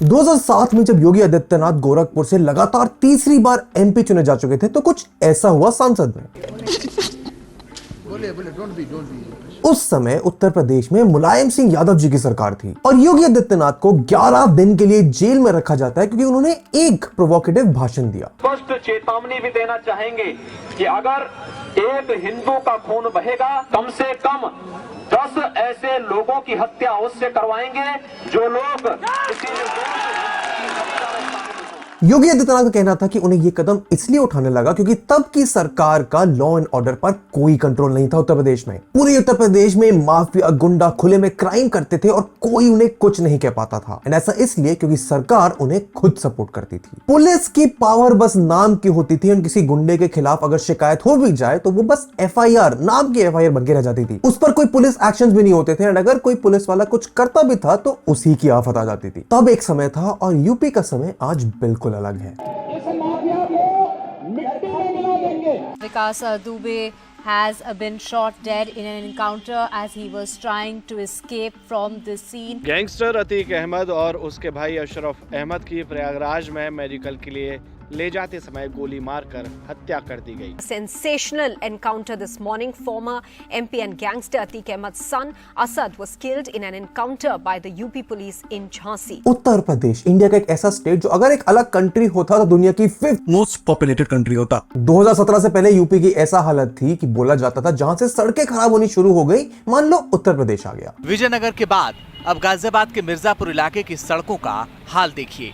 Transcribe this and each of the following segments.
2007 में जब योगी आदित्यनाथ गोरखपुर से लगातार तीसरी बार एमपी चुने जा चुके थे तो कुछ ऐसा हुआ संसद में। उस समय उत्तर प्रदेश में मुलायम सिंह यादव जी की सरकार थी और योगी आदित्यनाथ को 11 दिन के लिए जेल में रखा जाता है क्योंकि उन्होंने एक प्रोवोकेटिव भाषण दिया। स्पष्ट चेतावनी भी देना चाहेंगे कि अगर एक हिंदू का खून बहेगा कम से कम 10 ऐसे लोगों की हत्या अवश्य करवाएंगे जो लोग योगी आदित्यनाथ का कहना था कि उन्हें यह कदम इसलिए उठाने लगा क्योंकि तब की सरकार का लॉ एंड ऑर्डर पर कोई कंट्रोल नहीं था उत्तर प्रदेश में। पूरे उत्तर प्रदेश में माफिया गुंडा खुले में क्राइम करते थे और कोई उन्हें कुछ नहीं कह पाता था। एंड ऐसा इसलिए क्योंकि सरकार उन्हें खुद सपोर्ट करती थी। पुलिस की पावर बस नाम की होती थी और किसी गुंडे के खिलाफ अगर शिकायत हो भी जाए तो वो बस FIR नाम की FIR बन के रह जाती थी। उस पर कोई पुलिस एक्शन भी नहीं होते थे एंड अगर कोई पुलिस वाला कुछ करता भी था तो उसी की आफत आ जाती थी। तब एक समय था और यूपी का समय आज बिल्कुल अलग है। Vikas Dubey has been shot dead in an encounter as he was trying to escape from the scene. Gangster Atiq Ahmed और उसके भाई अशरफ अहमद की प्रयागराज में मेडिकल के लिए ले जाते समय गोली मारकर हत्या कर दी गई। Sensational encounter this morning. Former MP and gangster Atiq Ahmed's son Asad was killed in an encounter by the UP police in Jhansi. Uttar Pradesh India का एक ऐसा स्टेट जो अगर एक अलग कंट्री होता तो दुनिया की 5th मोस्ट पॉपुलेटेड कंट्री होता। 2017 से पहले यूपी की ऐसा हालत थी कि बोला जाता था जहां से सड़कें खराब होनी शुरू हो गई मान लो उत्तर प्रदेश आ गया। विजयनगर के बाद अब गाजियाबाद के मिर्जापुर इलाके की सड़कों का हाल देखिए।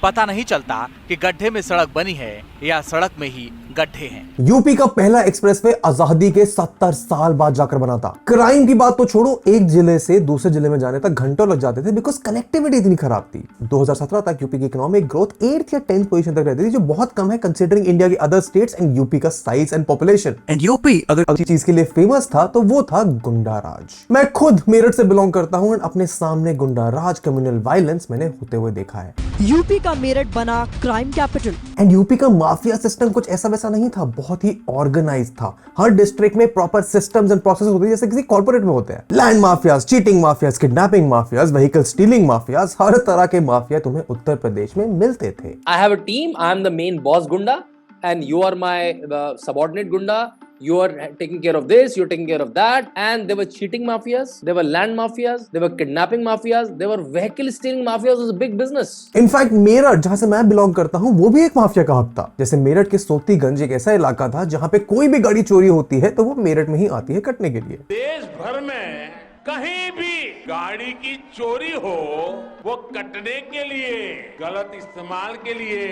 पता नहीं चलता कि गड्ढे में सड़क बनी है या सड़क में ही गड्ढे हैं। यूपी का पहला एक्सप्रेसवे आजादी के 70 साल बाद जाकर बना था। क्राइम की बात तो छोड़ो, एक जिले से दूसरे जिले में जाने तक घंटों लग जाते थे बिकॉज कनेक्टिविटी इतनी खराब थी। 2017 तक यूपी की इकोनॉमिक ग्रोथ 8th या 10th पोजीशन तक रहती थी जो बहुत कम है कंसीडरिंग इंडिया के अदर स्टेट्स एंड यूपी का size and population. And UP अगर चीज के लिए फेमस था तो वो था गुंडा राज। मैं खुद मेरठ से बिलोंग करता हूँ एंड अपने सामने गुंडा राज कम्युनल वायलेंस मैंने होते हुए देखा है। यूपी का मेरठ बना क्राइम कैपिटल एंड यूपी का माफिया सिस्टम कुछ ऐसा वैसा नहीं था, बहुत ही ऑर्गेनाइज था। हर डिस्ट्रिक्ट में प्रॉपर सिस्टम्स एंड प्रोसेस होते हैं जैसे किसी कॉर्पोरेट में होते हैं। Land mafias, cheating mafias, kidnapping mafias, vehicle stealing mafias, हर तरह के माफिया तुम्हें उत्तर प्रदेश में मिलते थे। I have a team. I am the main boss gunda, and you are my subordinate gunda. You are taking care of this, you're taking care of that. And there were cheating mafias, there were land mafias, there were kidnapping mafias, there were vehicle stealing mafias. It was a big business. In fact Meerut जहां से मैं belong करता हूं वो भी एक mafia का hub था। जैसे मेरठ के सोतीगंज एक ऐसा इलाका था जहां पे कोई भी गाड़ी चोरी होती है तो वो मेरठ में ही आती है कटने के लिए। देश भर में कहीं भी गाड़ी की चोरी हो वो कटने के लिए, गलत इस्तेमाल के लिए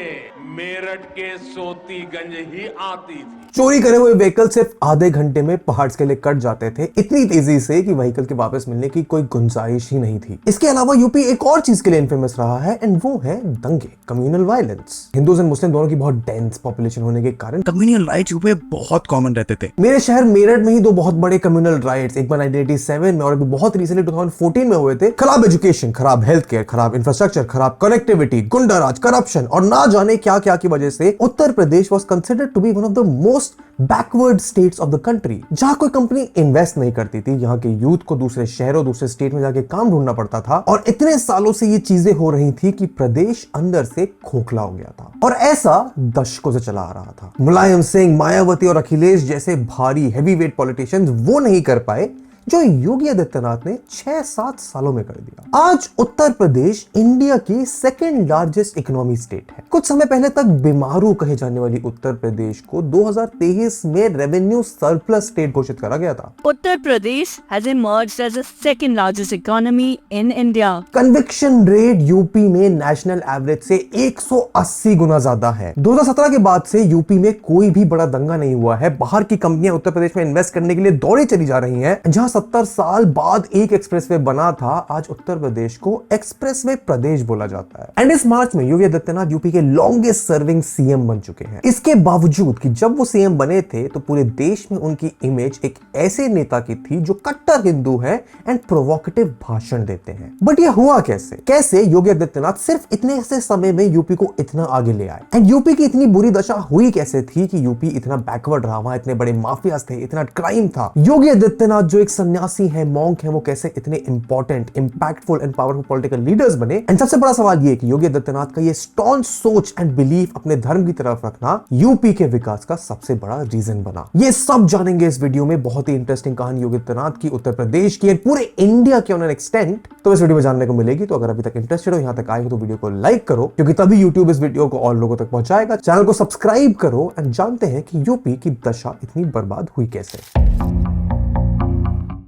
मेरठ के सोतीगंज ही आती थी। चोरी करे हुए व्हीकल सिर्फ आधे घंटे में पार्ट्स के लिए कट जाते थे, इतनी तेजी से कि व्हीकल के वापस मिलने की कोई गुंजाइश ही नहीं थी। इसके अलावा यूपी एक और चीज के लिए इनफेमस रहा है एंड वो है दंगे, communal violence. Hindus and Muslim दोनों की बहुत डेंस पॉपुलेशन होने के कारण कम्युनल राइट्स यूपी बहुत कॉमन रहते थे। मेरे शहर मेरठ में ही दो बहुत बड़े कम्युनल राइट्स, एक बार 1987 में और बहुत रिसेंटली 2014 में हुए थे। खराब एजुकेशन, खराब हेल्थ केयर, खराब इंफ्रास्ट्रक्चर, खराब कनेक्टिविटी, गुंडाराज, करप्शन और ना जाने क्या क्या की वजह से Uttar Pradesh was considered to be one of the most backward states of the country. जहां कोई कंपनी इन्वेस्ट नहीं करती थी, यहाँ के यूथ को दूसरे शहरों, दूसरे स्टेट में जाके काम ढूंढना पड़ता था और इतने सालों से ये चीजें हो रही थी कि प्रदेश अंदर से खोखला हो गया था और ऐसा दशकों से चला आ रहा था। मुलायम सिंह, मायावती और अखिलेश जैसे भारी हैवी वेट पॉलिटिशियंस वो नहीं कर पाए जो योगी आदित्यनाथ ने 6-7 सालों में कर दिया। आज उत्तर प्रदेश इंडिया की सेकेंड लार्जेस्ट इकोनॉमी स्टेट है। कुछ समय पहले तक बीमारू कहे जाने वाली उत्तर प्रदेश को 2023 में रेवेन्यू सरप्लस स्टेट घोषित करा गया था। उत्तर प्रदेश has emerged as the second largest economy in India. Conviction rate UP में नेशनल एवरेज से 180 गुना ज्यादा है। 2017 के बाद से यूपी में कोई भी बड़ा दंगा नहीं हुआ है। बाहर की कंपनियां उत्तर प्रदेश में इन्वेस्ट करने के लिए दौड़ी चली जा रही हैं। जहां 70 साल बाद एक एक्सप्रेसवे बना था, आज उत्तर प्रदेश को एक्सप्रेसवे प्रदेश बोला जाता है। एंड इस मार्च में योगी आदित्यनाथ यूपी के लॉन्गेस्ट सर्विंग सीएम बन चुके हैं। इसके बावजूद कि जब वो सीएम बने थे तो पूरे देश में उनकी इमेज एक ऐसे नेता की थी जो कट्टर हिंदू है एंड प्रोवोकेटिव भाषण देते हैं। बट ये हुआ कैसे योगी आदित्यनाथ सिर्फ इतने से समय में यूपी को इतना आगे ले आए एंड यूपी की इतनी बुरी दशा हुई कैसे थी कि यूपी इतना बैकवर्ड रहा, वहां इतने बड़े माफियाज थे, इतना क्राइम था। योगी आदित्यनाथ जो एक सन्यासी हैं, मॉन्क हैं, वो कैसे इतने important, impactful and powerful political leaders बने। एंड सबसे बड़ा सवाल ये कि योगी आदित्यनाथ का ये स्टॉन्च सोच एंड बिलीफ अपने धर्म की तरफ रखना यूपी के विकास का सबसे बड़ा रीजन बना। ये सब जानेंगे इस वीडियो में। बहुत ही इंटरेस्टिंग कहानी योगी आदित्यनाथ की, उत्तर प्रदेश की, पूरे इंडिया की ऑन एन एक्सटेंट तो इस वीडियो में जानने को मिलेगी। तो अगर अभी तक इंटरेस्टेड हो, यहां तक आए हो, तो वीडियो को लाइक करो, क्योंकि तभी यूट्यूब इस वीडियो को और लोगों तक पहुंचाएगा। चैनल को सब्सक्राइब करो एंड जानते हैं कि यूपी की दशा इतनी बर्बाद हुई कैसे।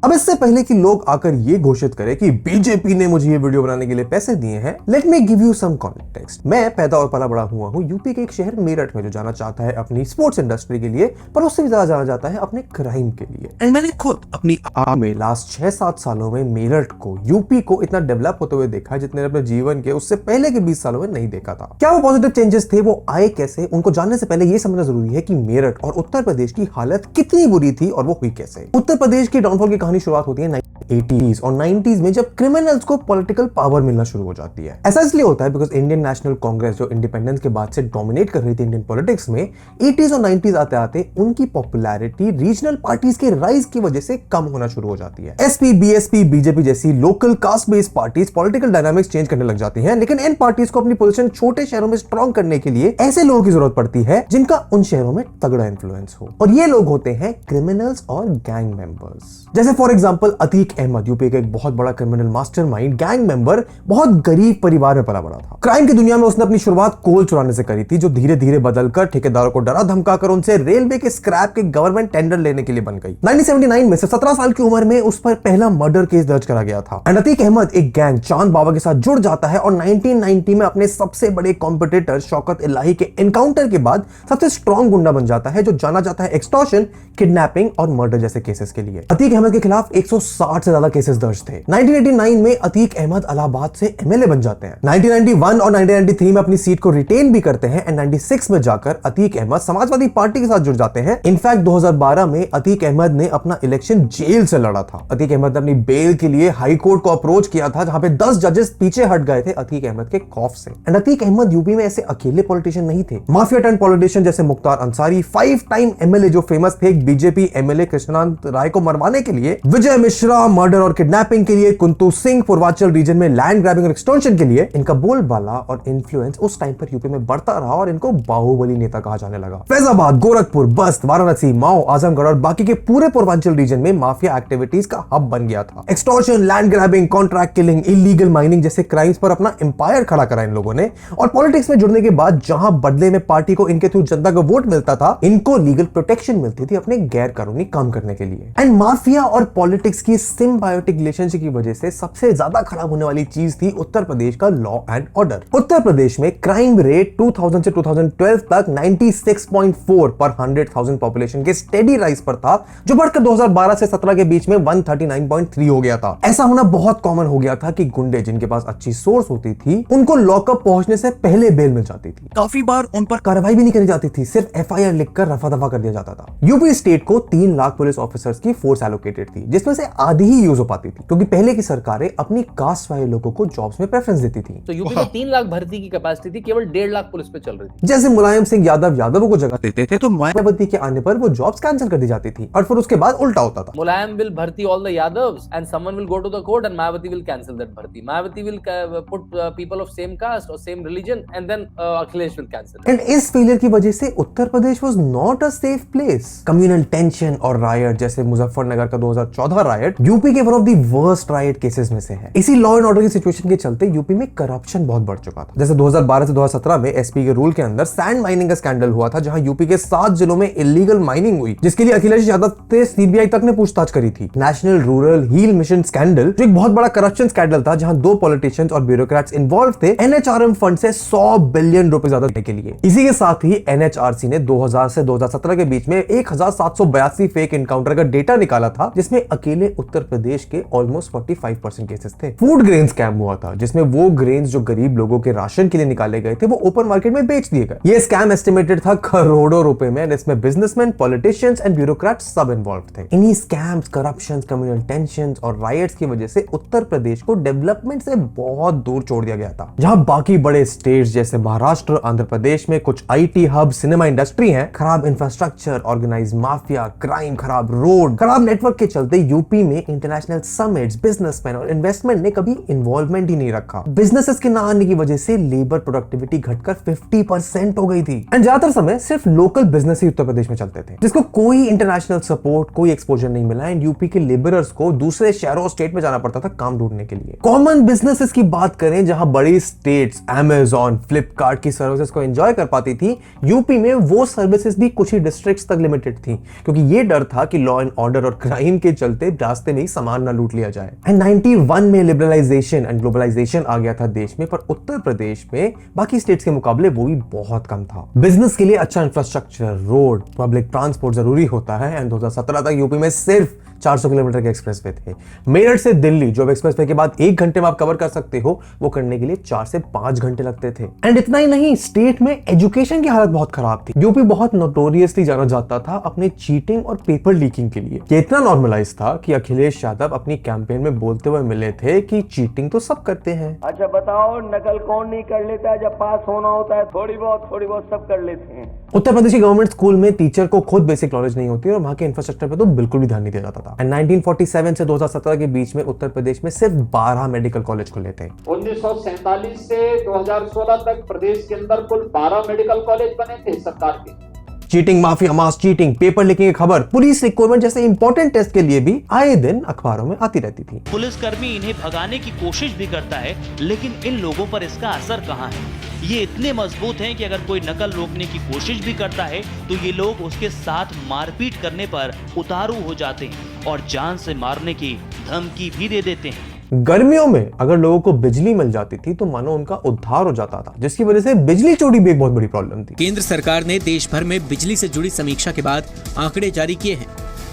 अब इससे पहले कि लोग आकर ये घोषित करें कि बीजेपी ने मुझे ये वीडियो बनाने के लिए पैसे दिए हैं, let me give you some context. मैं पैदा और पला बड़ा हुआ हूँ यूपी के एक शहर मेरठ में, जो जाना चाहता है अपनी स्पोर्ट्स इंडस्ट्री के लिए, पर उससे भी ज्यादा जाना जाता है अपने क्राइम के लिए। एंड मैंने खुद अपनी आंखों में लास्ट 6-7 सालों में मेरठ को, यूपी को इतना डेवलप होते हुए देखा जितने अपने जीवन के उससे पहले के 20 सालों में नहीं देखा था। क्या वो पॉजिटिव चेंजेस थे, वो आए कैसे, उनको जानने से पहले ये समझना जरूरी है कि मेरठ और उत्तर प्रदेश की हालत कितनी बुरी थी और वो हुई कैसे। उत्तर प्रदेश की डाउनफॉल की कहानी शुरुआत होती है 80s और 90s में, जब क्रिमिनल्स को पॉलिटिकल पावर मिलना शुरू हो जाती है। ऐसा इसलिए होता है बिकॉज इंडियन नेशनल कांग्रेस, जो इंडिपेंडेंस के बाद से डोमिनेट कर रही थी इंडियन पॉलिटिक्स में, 80s और 90s आते आते उनकी पॉपुलैरिटी रीजनल पार्टीज के राइज की वजह से कम होना शुरू हो जाती है। एसपी, बीएसपी, बीजेपी जैसी local caste based parties political dynamics change करने लग जाती हैं, लेकिन इन पार्टीज को अपनी पोजीशन छोटे शहरों में स्ट्रॉन्ग करने के लिए ऐसे लोगों की जरूरत पड़ती है जिनका उन शहरों में तगड़ा इंफ्लुएंस हो, और ये लोग होते हैं क्रिमिनल्स और गैंग मेंबर्स। जैसे for example Atiq Ahmed, UP का एक बहुत बड़ा क्रिमिनल मास्टरमाइंड, गैंग मेंबर, बहुत गरीब परिवार में पला बड़ा था। क्राइम की दुनिया में उसने अपनी शुरुआत कोल चुराने से करी थी, जो धीरे धीरे बदलकर ठेकेदारों को डरा धमकाकर उनसे रेलवे के स्क्रैप के गवर्नमेंट टेंडर लेने के लिए बन गई। 1979 में सिर्फ 17 साल की उम्र में उस पर पहला मर्डर केस दर्ज करा गया था। एंड अतीक अहमद एक गैंग चांद बाबा के साथ जुड़ जाता है और 1990 में अपने सबसे बड़े कॉम्पिटिटर शौकत इलाही के एनकाउंटर के बाद सबसे स्ट्रॉन्ग गुंडा बन जाता है, जो जाना जाता है एक्सटॉर्शन, किडनैपिंग और मर्डर जैसे केसेस के लिए। अतीक अहमद के खिलाफ 160 से ज्यादा केसेस दर्ज थे। 1989 में अतीक अहमद इलाहाबाद से एमएलए बन जाते हैं। 1991 और 1993 में अपनी सीट को रिटेन भी करते हैं एंड 96 में जाकर अतीक अहमद समाजवादी पार्टी के साथ जुड़ जाते हैं। इनफैक्ट 2012 में अतीक अहमद ने अपना इलेक्शन जेल से लड़ा था। अतीक अहमद ने अपनी बेल के लिए हाई कोर्ट को अप्रोच किया था, जहां पे 10 जजेस पीछे हट गए थे अतीक अहमद के खौफ से। एंड अतीक अहमद यूपी में ऐसे अकेले पॉलिटिशियन नहीं थे। माफिया टर्न पॉलिटिशियन जैसे मुख्तार अंसारी, 5 टाइम एमएलए जो फेमस थे, बीजेपी एमएलए कृष्णकांत राय को मरवाने के लिए, विजय मिश्रा मर्डर और किडनैपिंग के लिए, कुंतु सिंह पूर्वांचल रीजन में लैंड ग्रैबिंग और एक्सटॉर्शन के लिए, इनका बोलबाला और इन्फ्लुएंस उस टाइम पर यूपी में बढ़ता रहा और इनको बाहुबली नेता कहा जाने लगा। फैजाबाद, गोरखपुर, बस्त, वाराणसी, माओ, आजमगढ़ और बाकी के पूरे पूर्वांचल रीजन में माफिया एक्टिविटीज का हब बन गया था। Extortion, land grabbing, contract killing, illegal mining जैसे क्राइम्स पर अपना एम्पायर खड़ा करा इन लोगों ने। और पॉलिटिक्स में जुड़ने के बाद जहां बदले में पार्टी को इनके थ्रू जनता का वोट मिलता था, इनको लीगल प्रोटेक्शन मिलती थी अपने गैर कानूनी काम करने के लिए। एंड माफिया और पॉलिटिक्स की सिम्बायोटिक रिलेशनशिप की वजह से सबसे ज्यादा खराब होने वाली चीज थी उत्तर प्रदेश का law and order. Uttar Pradesh में क्राइम रेट 2000 से 2012 तक 96.4 पर 100,000 पॉपुलेशन के स्टेडी राइज पर था, जो बढ़कर 2012 से 17 के बीच में 139.3 हो गया था। ऐसा होना बहुत कॉमन हो गया था कि गुंडे जिनके पास अच्छी सोर्स होती थी, उनको लॉकअप पहुंचने से पहले बेल मिल जाती थी। काफी बार उन पर कार्रवाई भी नहीं करी जाती थी, सिर्फ एफआईआर लिखकर रफा दफा कर दिया जाता था। यूपी स्टेट को 3 लाख पुलिस ऑफिसर्स की फोर्स एलोकेटेड थी, जिसमें से आधी ही यूज हो पाती थी, क्योंकि पहले की सरकारें अपनी कास्ट वाले लोगों को जॉब्स में प्रेफरेंस देती थी। तो यूपी में 3 लाख भर्ती की कैपेसिटी थी, केवल 1.5 लाख पुलिस पे चल रही थी। जैसे मुलायम सिंह यादवों को जगह देते थे, तो मायावती के आने पर वो जॉब्स कैंसिल कर दी जाती थी, और फिर उसके बाद उल्टा होता था। मुलायम विल भर्ती all the Yadavs and someone will go to the court and Mayawati will cancel that भर्ती। Mayawati will put people of same caste और same religion and then Akhilesh will cancel. And इस फेलियर की वजह से Uttar Pradesh was not a safe place. Communal tension और riot, जैसे मुजफ्फरनगर का 2014 riot, UP के one of the worst riot cases में से है। इसी लॉ एंड ऑर्डर की सिचुएशन के चलते यूपी में करप्शन बहुत बढ़ चुका था। जैसे 2012 से 2017 में एसपी के रूल के अंदर सैंड माइनिंग का स्कैंडल हुआ था, जहां यूपी के 7 जिलों में इलीगल माइनिंग हुई, जिसके लिए अखिलेश यादव से सीबीआई तक ने पूछताछ करी थी। National rural health mission scandal, जो एक बहुत बड़ा करप्शन स्कैंडल था, जहां 2 पॉलिटिशियंस और ब्यूरोक्रेट्स इन्वॉल्व थे एनएचआरएम फंड से 100 बिलियन रुपए ज्यादा देने के लिए। इसी के साथ ही एनएचआरसी ने 2000 से 2017 के बीच में 1782 फेक एनकाउंटर का डेटा निकाला था, जिसमें अकेले उत्तर प्रदेश के ऑलमोस्ट 45% केसेस थे। फूड ग्रेन स्कैम हुआ था, जिसमें वो ग्रेन्स जो गरीब लोगों के राशन के लिए निकाले गए थे, वो ओपन मार्केट में बेच दिए गए। ये स्कैम एस्टिमेटेड था करोड़ों रुपए में, इसमें बिजनेसमैन, पॉलिटिशियंस एंड ब्यूरोक्रेट्स सब इन्वॉल्व थे। इन्हीं स्कैम्स, करप्शन, कम्युनल टेंशंस और राइट्स की वजह से उत्तर प्रदेश को डेवलपमेंट से बहुत दूर छोड़ दिया गया था। जहां बाकी बड़े स्टेट्स जैसे महाराष्ट्र, आंध्र प्रदेश में कुछ आईटी हब, सिनेमा इंडस्ट्री हैं, खराब इंफ्रास्ट्रक्चर, ऑर्गेनाइज्ड माफिया, क्राइम, खराब रोड, खराब नेटवर्क के चलते चलते यूपी में इंटरनेशनल समिट्स, बिजनेसमैन और इन्वेस्टमेंट ने कभी इन्वॉल्वमेंट ही नहीं रखा। बिजनेसेस के ना आने की वजह से लेबर प्रोडक्टिविटी घटकर 50% हो गई थी एंड ज्यादातर समय सिर्फ लोकल बिजनेस ही उत्तर प्रदेश में चलते थे, जिसको कोई इंटरनेशनल सपोर्ट, कोई एक्सपोजर नहीं मिला एंड यूपी के लेबरर्स को दूसरे शहरों स्टेट में जाना पड़ता था काम ढूंढने के लिए। कॉमन बिजनेसेस की बात करें जहां बड़ी स्टेट्स अमेज़न, फ्लिपकार्ट की सर्विसेज को एंजॉय कर पाती थी, यूपी में वो सर्विसेज भी कुछ ही डिस्ट्रिक्ट्स तक लिमिटेड थी, क्योंकि ये डर था कि लॉ एंड ऑर्डर और क्राइम के चलते रास्ते में ही सामान ना लूट लिया जाए। एंड 91 में लिबरलाइजेशन एंड ग्लोबलाइजेशन आ गया था देश में, पर उत्तर प्रदेश में बाकी स्टेट्स के मुकाबले वो भी बहुत कम था। बिजनेस के लिए अच्छा इंफ्रास्ट्रक्चर, रोड, पब्लिक ट्रांसपोर्ट जरूरी होता है एंड 2017 तक यूपी में सिर्फ 400 किलोमीटर के एक्सप्रेसवे थे। मेरठ से दिल्ली जो एक्सप्रेसवे के बाद 1 घंटे में आप कवर कर सकते हो, वो करने के लिए 4 से 5 घंटे लगते थे। एंड इतना ही नहीं, स्टेट में एजुकेशन की हालत बहुत खराब थी। यूपी बहुत नोटोरियसली जाना जाता था अपने चीटिंग और पेपर लीकिंग के लिए। ये इतना नॉर्मलाइज था कि अखिलेश यादव अपनी कैंपेन में बोलते हुए मिले थे कि चीटिंग तो सब करते हैं। अच्छा बताओ, नकल कौन नहीं कर लेता है? जब पास होना होता है थोड़ी बहुत सब कर लेते हैं। उत्तर प्रदेश की गवर्नमेंट स्कूल में टीचर को खुद बेसिक नॉलेज नहीं होती और वहां के इंफ्रास्ट्रक्चर पे तो बिल्कुल भी ध्यान नहीं दिया जाता था। एंड 1947 से 2017 के बीच में उत्तर प्रदेश में सिर्फ 12 मेडिकल कॉलेज खुले थे। 1947 से 2016 तक प्रदेश के अंदर कुल 12 मेडिकल कॉलेज बने थे सरकार के। चीटिंग माफिया, मास चीटिंग, पेपर लीकिंग की खबर पुलिस रिक्रूटमेंट जैसे इंपॉर्टेंट टेस्ट के लिए भी आए दिन अखबारों में आती रहती थी। पुलिसकर्मी इन्हें भगाने की कोशिश भी करता है, लेकिन इन लोगों पर इसका असर कहां है? ये इतने मजबूत हैं कि अगर कोई नकल रोकने की कोशिश भी करता है तो ये लोग उसके साथ मारपीट करने पर उतारू हो जाते हैं और जान से मारने की धमकी भी दे देते हैं। गर्मियों में अगर लोगों को बिजली मिल जाती थी तो मानो उनका उद्धार हो जाता था, जिसकी वजह से बिजली चोरी भी एक बहुत बड़ी प्रॉब्लम थी। केंद्र सरकार ने देश भर में बिजली से जुड़ी समीक्षा के बाद आंकड़े जारी किए हैं,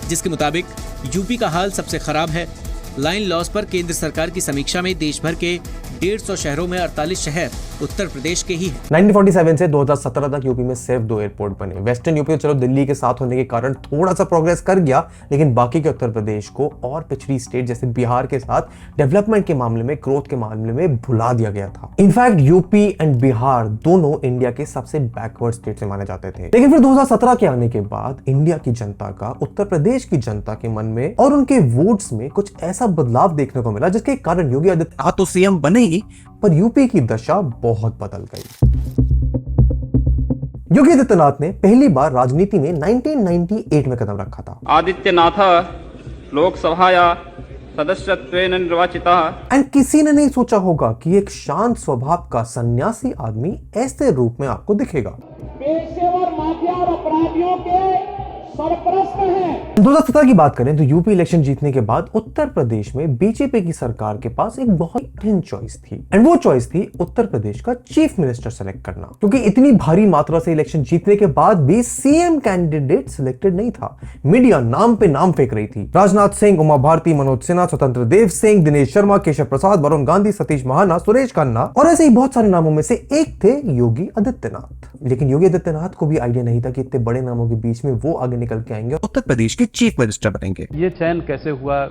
जिसके मुताबिक यूपी का हाल सबसे खराब है। लाइन लॉस पर केंद्र सरकार की समीक्षा में देश भर के 150 शहरों में 48 शहर उत्तर प्रदेश के ही हैं। 1947 से 2017 तक यूपी में सिर्फ 2 एयरपोर्ट बने। वेस्टर्न यूपी तो चलो दिल्ली के साथ होने के कारण थोड़ा सा प्रोग्रेस कर गया, लेकिन बाकी के उत्तर प्रदेश को और पिछड़ी स्टेट जैसे बिहार के साथ डेवलपमेंट के मामले में, ग्रोथ के मामले में भुला दिया गया था। इनफैक्ट यूपी एंड बिहार दोनों इंडिया के सबसे बैकवर्ड स्टेट से माने जाते थे। लेकिन फिर 2017 के आने के बाद इंडिया की जनता का उत्तर प्रदेश की जनता के मन में और उनके वोट्स में कुछ ऐसा बदलाव देखने को मिला, जिसके कारण योगी आदित्यनाथ तो सीएम बने ही, पर यूपी की दशा बहुत बदल गई। योगी आदित्यनाथ ने पहली बार राजनीति में 1998 में कदम रखा था। आदित्यनाथ लोकसभाया सदस्यत्वेन निर्वाचितः। एंड किसी ने नहीं सोचा होगा कि एक शांत स्वभाव का सन्यासी आदमी ऐसे रूप में आपको दिखेगा। पेशेवर माफिया और अपराधियों के सरपरस्त हैं। 2017 की बात करें तो यूपी इलेक्शन जीतने के बाद उत्तर प्रदेश में बीजेपी की सरकार के पास एक बहुत कठिन चॉइस थी, एंड वो चॉइस थी उत्तर प्रदेश का चीफ मिनिस्टर सेलेक्ट करना, क्योंकि इतनी भारी मात्रा से इलेक्शन जीतने के बाद भी सीएम कैंडिडेट सिलेक्टेड नहीं था। मीडिया नाम पे नाम फेंक रही थी। राजनाथ सिंह, उमा भारती, मनोज सिन्हा, स्वतंत्र देव सिंह, दिनेश शर्मा, केशव प्रसाद, वरुण गांधी, सतीश महाना, सुरेश खन्ना और ऐसे ही बहुत सारे नामों में से एक थे योगी आदित्यनाथ। लेकिन योगी आदित्यनाथ को भी आइडिया नहीं था कि इतने बड़े नामों के बीच में वो आगे निकल के आएंगे, उत्तर प्रदेश के चीफ मिनिस्टर बनेंगे। ये चयन कैसे हुआ?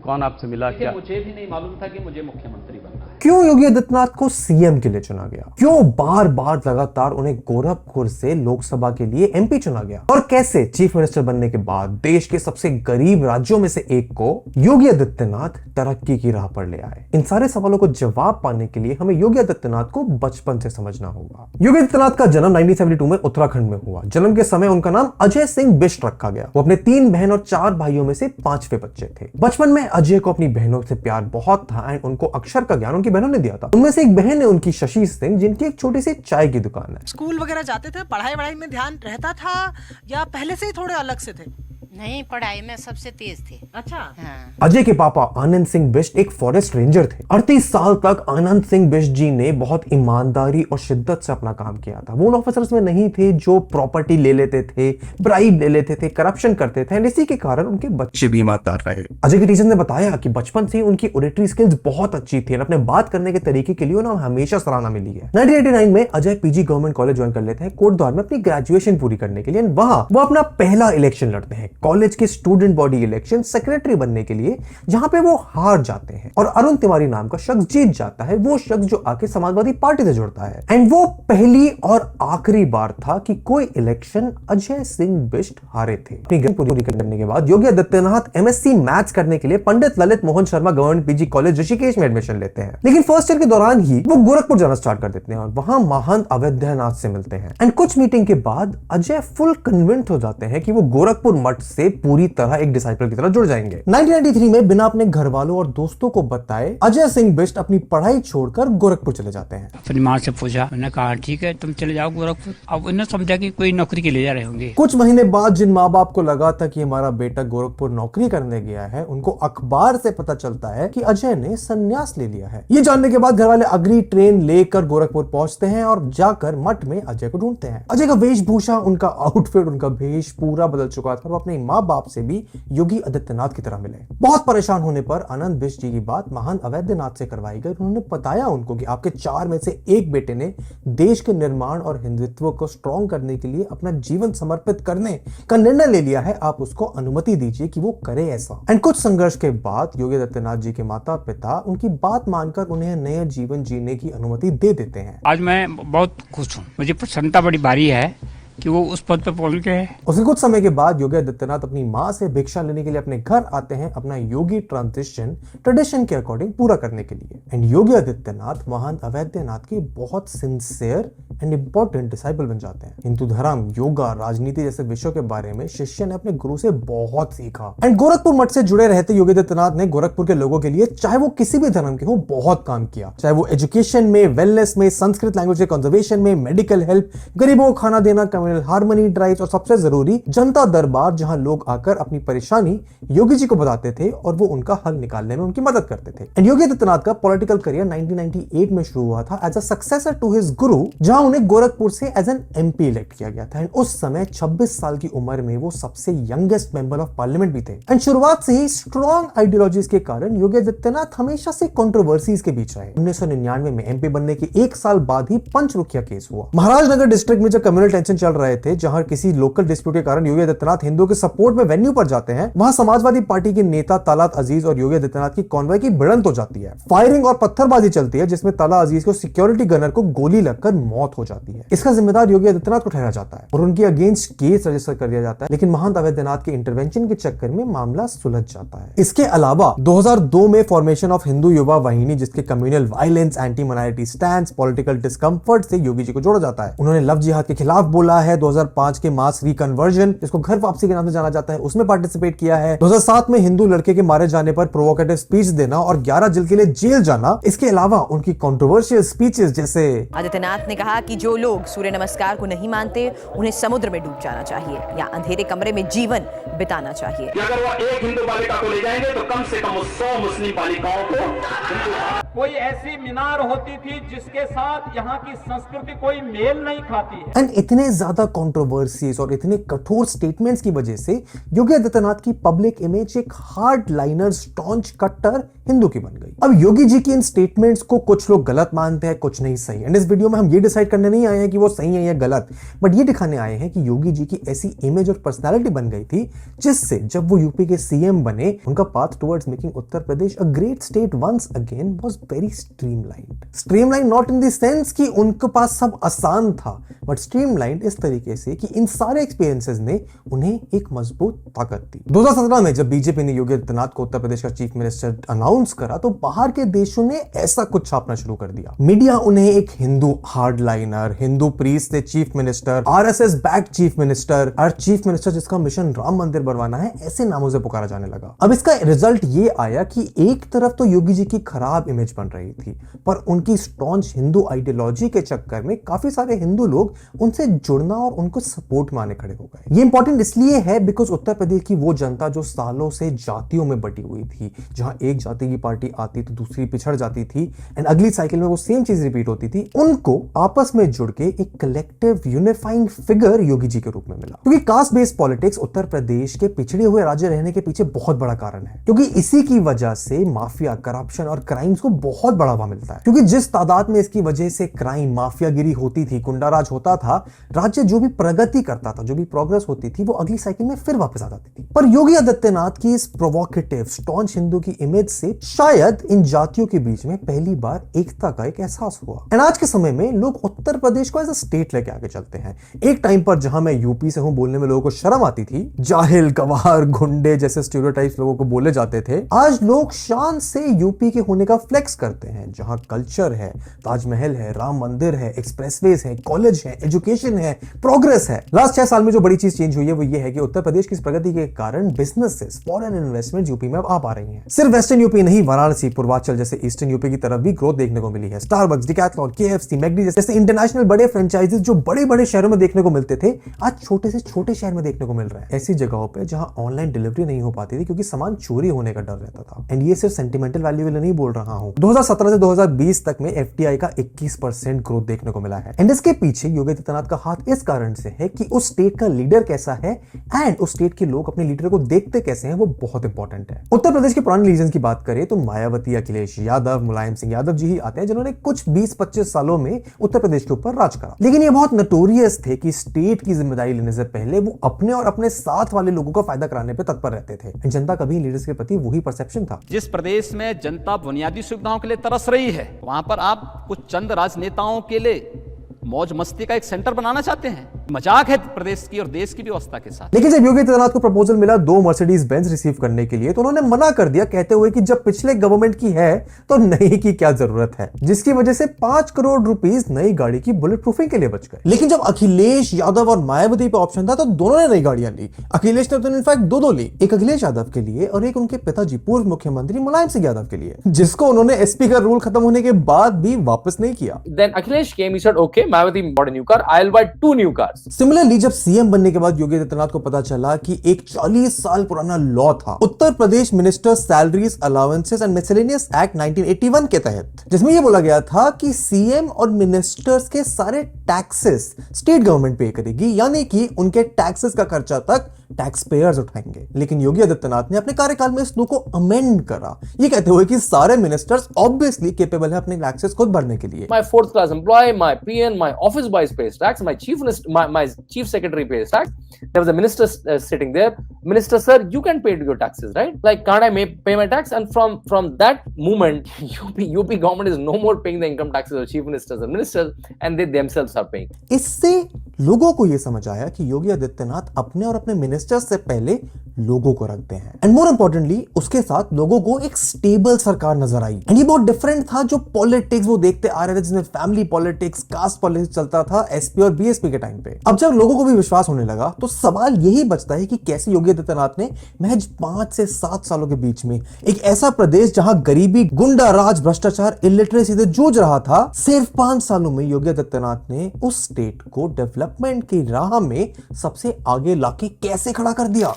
कौन आपसे मिला? क्या मुझे भी नहीं मालूम था कि मुझे मुख्यमंत्री बनना है। क्यों योगी आदित्यनाथ को सीएम के लिए चुना गया? क्यों बार बार लगातार उन्हें गोरखपुर से लोकसभा के लिए एमपी चुना गया? और कैसे चीफ मिनिस्टर बनने के बाद देश के सबसे गरीब राज्यों में से एक को योगी आदित्यनाथ तरक्की की राह पर ले आए? इन सारे सवालों को जवाब पाने के लिए हमें योगी आदित्यनाथ को बचपन से समझना होगा। योगी आदित्यनाथ का जन्म 1972 में उत्तराखंड में हुआ। जन्म के समय उनका नाम अजय सिंह बिष्ट रखा गया। वो अपने 3 बहन और 4 भाइयों में से 5वें बच्चे थे। बचपन में अजय को अपनी बहनों से प्यार बहुत था एंड उनको अक्षर का ज्ञान उनकी बहनों ने दिया था। उनमें से एक बहन है उनकी शशि सिंह, जिनकी एक छोटी सी चाय की दुकान है। स्कूल वगैरह जाते थे? पढ़ाई में ध्यान रहता था या पहले से ही थोड़े अलग से थे? नहीं, पढ़ाई में सबसे तेज थे। अच्छा। हाँ। अजय के पापा आनंद सिंह बिष्ट एक फॉरेस्ट रेंजर थे। 38 साल तक आनंद सिंह बिष्ट जी ने बहुत ईमानदारी और शिद्दत से अपना काम किया था। वो उन ऑफिसर्स में नहीं थे जो प्रॉपर्टी ले लेते थे, ब्राइब ले लेते थे, करप्शन करते थे, इसी के कारण उनके बच्चे भी ईमानदार रहे। अजय के टीचर ने बताया कि बचपन से उनकी ऑडिटरी स्किल्स बहुत अच्छी थी और अपने बात करने के तरीके के लिए उन्हें हमेशा सराहना मिली है। 1989 में Ajay PG government college join कर लेते हैं कोटद्वार में अपनी ग्रेजुएशन पूरी करने के लिए। वहां वो अपना पहला इलेक्शन लड़ते हैं कॉलेज के स्टूडेंट बॉडी इलेक्शन सेक्रेटरी बनने के लिए, जहां पे वो हार जाते हैं और अरुण तिवारी नाम का शख्स जीत जाता है, वो शख्स जो आके समाजवादी पार्टी से जुड़ता है। एंड वो पहली और आखिरी बार था कि कोई इलेक्शन अजय सिंह बिष्ट हारे थे। पूरी करने के बाद योगी आदित्यनाथ एमएससी मैथ्स करने के लिए Pandit Lalit Mohan Sharma government PG college Rishikesh में एडमिशन लेते हैं, लेकिन फर्स्ट ईयर के दौरान ही वो गोरखपुर जाना स्टार्ट कर देते हैं और वहां महंत अवैधनाथ से मिलते हैं। एंड कुछ मीटिंग के बाद अजय फुल कन्विंस्ड हो जाते हैं कि वो गोरखपुर मठ से पूरी तरह एक डिसाइपल की तरह जुड़ जाएंगे। 1993 में बिना अपने घर वालों और दोस्तों को बताए अजय सिंह बिष्ट अपनी पढ़ाई छोड़कर गोरखपुर चले जाते हैं। अपनी माँ से पूछा, मैंने कहा ठीक है तुम चले जाओ गोरखपुर। अब उन्होंने समझा कि कोई नौकरी के लिए जा रहे होंगे। कुछ महीने बाद जिन माँ बाप को लगा था कि हमारा बेटा गोरखपुर नौकरी करने गया है, उनको अखबार से पता चलता है कि अजय ने संन्यास ले लिया है। ये जानने के बाद घर वाले अग्री ट्रेन लेकर गोरखपुर पहुंचते हैं और जाकर मठ में अजय को ढूंढते हैं। अजय का वेशभूषा, उनका आउटफिट, उनका भेष पूरा बदल चुका था। वो अपने माँ बाप से भी योगी आदित्यनाथ की तरह मिले। बहुत परेशान होने पर आनंद बिष्ट जी की बात महंत अवैधनाथ से करवाई गई। उन्होंने बताया उनको कि आपके 4 में से एक बेटे ने देश के निर्माण और हिंदुत्व को स्ट्रॉन्ग करने के लिए अपना जीवन समर्पित करने का निर्णय ले लिया है, आप उसको अनुमति दीजिए कि वो करे ऐसा। एंड कुछ संघर्ष के बाद योगी आदित्यनाथ जी के माता पिता उनकी बात मानकर उन्हें नया जीवन जीने की अनुमति दे देते हैं। आज मैं बहुत खुश हूँ, मुझे प्रसन्नता बड़ी भारी है कि वो उस पद पर पहुंच गए। उसके कुछ समय के बाद योगी आदित्यनाथ अपनी माँ से भिक्षा लेने के लिए अपने घर आते हैं, अपना योगी ट्रांजिशन ट्रेडिशन के अकॉर्डिंग पूरा करने के लिए। एंड योगी आदित्यनाथ महंत अवैधनाथ के बहुत सिंसियर एंड इंपॉर्टेंट डिसाइपल बन जाते हैं। हिंदू धर्म, योगा, राजनीति जैसे विषयों के बारे में शिष्य ने अपने गुरु से बहुत सीखा। एंड गोरखपुर मठ से जुड़े रहते योगी आदित्यनाथ ने गोरखपुर के लोगों के लिए, चाहे वो किसी भी धर्म के हो, बहुत काम किया। चाहे वो एजुकेशन में, वेलनेस में, संस्कृत लैंग्वेज के कंजर्वेशन में, मेडिकल हेल्प, गरीबों को खाना देना, हार्मनी ड्राइव्स और सबसे जरूरी जनता दरबार, जहां लोग आकर अपनी परेशानी योगी जी को बताते थे और वो उनका हल निकालने में उनकी मदद करते थे। एंड योगी आदित्यनाथ का पॉलिटिकल करियर 1998 में शुरू हुआ था as a successor to his guru, जहां उन्हें गोरखपुर से एज एन एमपी इलेक्ट किया गया था। एंड उस समय 26 साल की उम्र में वो सबसे यंगेस्ट मेंबर ऑफ पार्लियामेंट भी थे। एंड शुरुआत से ही स्ट्रॉन्ग आइडियोलॉजीज के कारण योगी आदित्यनाथ हमेशा से कंट्रोवर्सीज के बीच रहे। 1999 में एमपी बनने के 1 साल बाद ही पंचरुखिया केस हुआ। महाराजनगर डिस्ट्रिक्ट में जब कम्युनल टेंशन चल रहे थे, जहां किसी लोकल डिस्प्यूट के कारण योगी आदित्यनाथ हिंदुओं के सपोर्ट में वेन्यू पर जाते हैं, वहां समाजवादी पार्टी के नेता तालात अजीज और योगी आदित्यनाथ की कॉन्वॉय की भिड़ंत हो जाती है। फायरिंग और पत्थरबाजी चलती है, जिसमें ताला अजीज को सिक्योरिटी गनर को गोली लगकर मौत हो जाती है। इसका जिम्मेदार योगी आदित्यनाथ को ठहरा जाता है और उनके अगेंस्ट केस रजिस्टर कर दिया जाता है, लेकिन महंत अवैधनाथ के इंटरवेंशन के चक्कर में मामला सुलझ जाता है। इसके अलावा 2002 में फॉर्मेशन ऑफ हिंदू युवा वाहिनी, जिसके communal violence, anti minority stand, political discomfort से योगी जी को जोड़ा जाता है। उन्होंने लव जिहाद के खिलाफ बोला है। 2005 के मास रिकन्वर्जन, जिसको घर वापसी के नाम से जाना जाता है, उसमें पार्टिसिपेट किया है। 2007 में हिंदू लड़के के मारे जाने पर प्रोवोकेटिव स्पीच देना और 11 जिल के लिए जेल जाना। इसके अलावा उनकी कंट्रोवर्शियल स्पीचेस जैसे आदित्यनाथ ने कहा कि जो लोग सूर्य नमस्कार को नहीं मानते उन्हें समुद्र में डूब जाना चाहिए या अंधेरे कमरे में जीवन बिताना चाहिए। अगर वो एक हिंदू बालिका को ले जाएंगे तो कम से कम 100 मुस्लिम बालिकाओं को। कोई ऐसी मीनार होती थी जिसके साथ यहाँ की संस्कृति कोई मेल नहीं खाती है। एंड इतने ज्यादा कंट्रोवर्सीज और इतने कठोर स्टेटमेंट्स की वजह से योगी आदित्यनाथ की पब्लिक इमेज एक हार्ड लाइनर, स्टॉन्च, कट्टर हिंदू की बन गई। अब योगी जी की इन स्टेटमेंट्स को कुछ लोग गलत मानते हैं, कुछ नहीं सही। एंड इस वीडियो में हम ये डिसाइड करने नहीं आए हैं कि वो सही है या गलत, बट ये दिखाने आए हैं कि योगी जी की ऐसी इमेज और पर्सनालिटी बन गई थी, जिससे जब वो यूपी के सीएम बने, उनका path towards making Uttar Pradesh a great state once again was very streamlined. Streamline not in the sense कि उनके पास सब आसान था, बट स्ट्रीमलाइन्ड इस तरीके से कि इन सारे एक्सपीरियंसेस ने उन्हें एक मजबूत ताकत दी। 2017 में जब बीजेपी ने योगी आदित्यनाथ को उत्तर प्रदेश का चीफ मिनिस्टर अनाउंस करा, तो बाहर के देशों ने ऐसा कुछ छापना शुरू कर दिया। मीडिया उन्हें एक हिंदू हार्डलाइनर, हिंदू प्रीस्ट से chief minister, RSS back chief minister और चीफ मिनिस्टर जिसका मिशन राम मंदिर बनवाना है, ऐसे नामों से पुकारा जाने लगा। अब इसका रिजल्ट ये आया कि एक तरफ तो योगी जी की खराब इमेज बन रही थी, पर उनकी स्टॉन्च हिंदू आइडियोलॉजी के चक्कर में काफी सारे हिंदू लोग उनसे जुड़ना और उनको सपोर्ट में आने खड़े हो गए। ये इंपॉर्टेंट इसलिए है बिकॉज उत्तर प्रदेश की वो जनता जो सालों से जातियों में बटी हुई थी, जहां एक जाति मायावती की पार्टी आती तो दूसरी पिछड़ जाती थी एंड अगली साइकिल में वो सेम चीज रिपीट होती थी, उनको आपस में जुड़ के एक collective unifying figure Yogi ji के रूप में मिला। क्योंकि caste based politics Uttar Pradesh के पिछड़े हुए राज्य रहने के पीछे बहुत बड़ा कारण है, क्योंकि इसी की वजह से माफिया, करप्शन और क्राइम्स को बहुत बढ़ावा मिलता है। क्योंकि जिस तादाद में इसकी वजह से क्राइम, माफियागिरी होती थी, गुंडाराज होता था, राज्य जो भी प्रगति करता था, जो भी प्रोग्रेस होती थी, वो अगली साइकिल में फिर वापस आ जाती थी। पर योगी आदित्यनाथ की इस प्रोवोकेटिव स्टॉन्च हिंदू की इमेज से शायद इन जातियों के बीच में पहली बार एकता का एक एहसास हुआ। एंड आज के समय में लोग उत्तर प्रदेश को एज अ स्टेट लेके आगे चलते हैं। एक टाइम पर जहां मैं यूपी से हूं बोलने में लोगों को शर्म आती थी, जाहिल, गवार, गुंडे जैसे स्टीरियोटाइप्स लोगों को बोले जाते थे, आज लोग शान से यूपी के होने का फ्लेक्स करते हैं। जहां कल्चर है, ताजमहल है, राम मंदिर है, एक्सप्रेसवेज है, कॉलेज है, एजुकेशन है, प्रोग्रेस है। लास्ट 6 साल में जो बड़ी चीज चेंज हुई है वो ये है कि उत्तर प्रदेश की इस प्रगति के कारण बिजनेसेस, फॉरेन इन्वेस्टमेंट यूपी में अब आ पा रही हैं। सिर्फ वेस्टर्न यूपी नहीं, वाराणसी, पूर्वांचल जैसे ईस्टर्न यूपी की तरफ भी ग्रोथ देखने को मिली है। स्टारबक्स, डिकैथलॉन, केएफसी, मैकडी जैसे इंटरनेशनल बड़े फ्रेंचाइजीज जो बड़े बड़े शहरों में देखने को मिलते थे, आज छोटे से छोटे शहर में देखने को मिल रहे हैं। ऐसी जगहों पे जहां ऑनलाइन डिलीवरी नहीं हो पाती थी क्योंकि सामान चोरी होने का डर रहता था। एंड ये सिर्फ सेंटिमेंटल वैल्यू के लिए नहीं बोल रहा हूं। 2017 से 2020 तक में एफडीआई का 21% ग्रोथ देखने को मिला है। एंड इसके पीछे योगी आदित्यनाथ का हाथ इस कारण से है कि उस स्टेट का लीडर कैसा है एंड उस स्टेट के लोग अपने लीडर को देखते कैसे हैं, वो बहुत इंपॉर्टेंट है। उत्तर प्रदेश के पुराने लीडर्स की बात करें तो मायावती, अखिलेश यादव, मुलायम सिंह यादव जी ही आते हैं जिन्होंने कुछ 20-25 सालों में उत्तर प्रदेश के ऊपर राज करा। लेकिन ये बहुत नोटोरियस थे कि स्टेट की जिम्मेदारी लेने से पहले वो अपने और अपने साथ वाले लोगों का फायदा कराने पे तत्पर रहते थे। जनता का भी लीडर्स के प्रति वही परसेप्शन था। जिस प्रदेश में जनता बुनियादी सुविधाओं के लिए तरस रही है, वहां पर आप कुछ चंद राजनेताओं के लिए मौज मस्ती का एक सेंटर बनाना चाहते हैं। मजाक है प्रदेश की और देश की व्यवस्था के साथ। लेकिन जब योगी आदित्यनाथ को प्रपोजल मिला 2 मर्सिडीज बेंज रिसीव करने के लिए तो उन्होंने मना कर दिया, कहते हुए कि जब पिछले गवर्नमेंट की है तो नई की क्या जरूरत है, जिसकी वजह से 5 करोड़ रुपीस नई गाड़ी की बुलेट प्रूफिंग के लिए बच गए। लेकिन जब अखिलेश यादव और मायावती पे ऑप्शन था तो दोनों ने नई गाड़ियां ली। अखिलेश ने तो इनफैक्ट 2 ली, एक अखिलेश यादव के लिए और एक उनके पिताजी पूर्व मुख्यमंत्री मुलायम सिंह यादव के लिए, जिसको उन्होंने एसपी का रूल खत्म होने के बाद भी वापस नहीं किया। Then Akhilesh came, he said, okay, Mayawati bought a new car, I'll buy 2 new cars. Similarly जब सीएम बनने के बाद योगी आदित्यनाथ को पता चला कि एक 40 साल पुराना लॉ था, Uttar Pradesh minister salaries allowances and miscellaneous act 1981 के तहत, जिसमें यह बोला गया था कि सीएम और मिनिस्टर्स के सारे टैक्सेस स्टेट गवर्नमेंट पे करेगी, यानी कि उनके टैक्सेस का खर्चा तक टैक्स पेयर्स उठाएंगे। लेकिन योगी आदित्यनाथ ने अपने कार्यकाल में इस लॉ को अमेंड करा, ये कहते हुए कि सारे मिनिस्टर्स ऑब्वियसली केपेबल है अपने टैक्सेस खुद भरने के लिए। My 4th class employee, my PN, my office boys pays tax, my chief secretary pays tax. There was a minister sitting there. Minister, sir, you can pay your taxes, right? Like, can't I pay my tax? And from that moment, UP government is no more paying the income taxes of chief ministers and ministers, and they themselves are paying. इससे लोगों को यह समझ आया कि योगी आदित्यनाथ अपने और अपने मिनिस्टर्स से पहले लोगों को रखते हैं एंड मोर इंपॉर्टेंटली उसके साथ लोगों को एक स्टेबल सरकार नजर आई। एंड ये बहुत डिफरेंट था जो पॉलिटिक्स वो देखते आ रहे थे, जिसमें फैमिली पॉलिटिक्स, कास्ट पॉलिटिक्स चलता था एसपी और बीएसपी के टाइम पे। अब जब लोगों को भी विश्वास होने लगा तो सवाल यही बचता है कि कैसे योगी आदित्यनाथ ने महज 5 से 7 सालों के बीच में एक ऐसा प्रदेश जहां गरीबी, गुंडा राज, भ्रष्टाचार, इलिटरेसी से जूझ रहा था, सिर्फ 5 सालों में योगी आदित्यनाथ ने उस स्टेट को डेवलपमेंट की राह में सबसे आगे लाके कैसे खड़ा कर दिया।